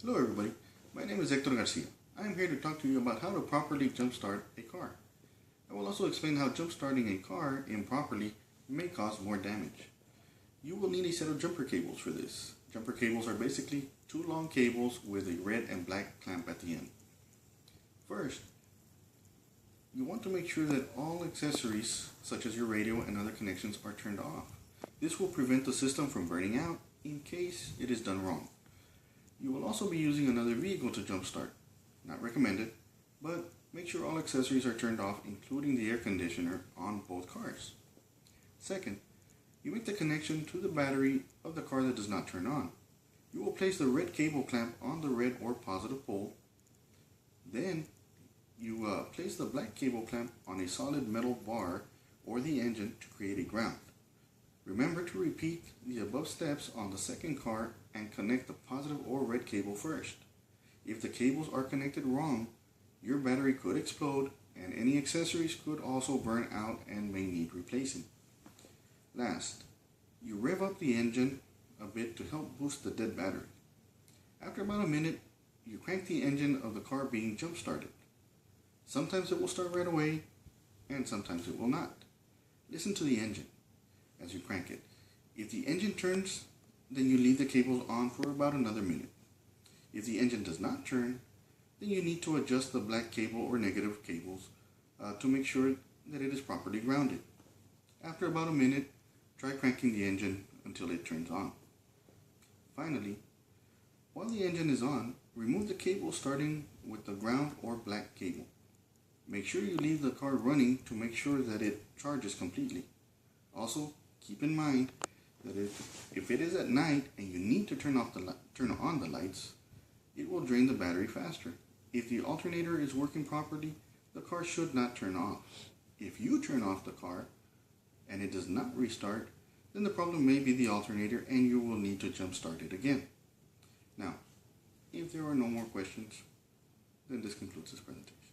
Hello everybody, my name is Hector Garcia. I am here to talk to you about how to properly jumpstart a car. I will also explain how jumpstarting a car improperly may cause more damage. You will need a set of jumper cables for this. Jumper cables are basically two long cables with a red and black clamp at the end. First, you want to make sure that all accessories such as your radio and other connections are turned off. This will prevent the system from burning out in case it is done wrong. You will also be using another vehicle to jumpstart. Not recommended, but make sure all accessories are turned off, including the air conditioner on both cars. Second, you make the connection to the battery of the car that does not turn on. You will place the red cable clamp on the red or positive pole. Then, you place the black cable clamp on a solid metal bar or the engine to create a ground. Remember to repeat the above steps on the second car and connect the positive or red cable first. If the cables are connected wrong, your battery could explode and any accessories could also burn out and may need replacing. Last, you rev up the engine a bit to help boost the dead battery. After about a minute, you crank the engine of the car being jump started. Sometimes it will start right away and sometimes it will not. Listen to the engine as you crank it. If the engine turns, then you leave the cables on for about another minute. If the engine does not turn, then you need to adjust the black cable or negative cables to make sure that it is properly grounded. After about a minute, try cranking the engine until it turns on. Finally, while the engine is on, remove the cable starting with the ground or black cable. Make sure you leave the car running to make sure that it charges completely. Also, keep in mind that if it is at night and you need to turn on the lights, it will drain the battery faster. If the alternator is working properly, the car should not turn off. If you turn off the car and it does not restart, then the problem may be the alternator and you will need to jump start it again. Now, if there are no more questions, then this concludes this presentation.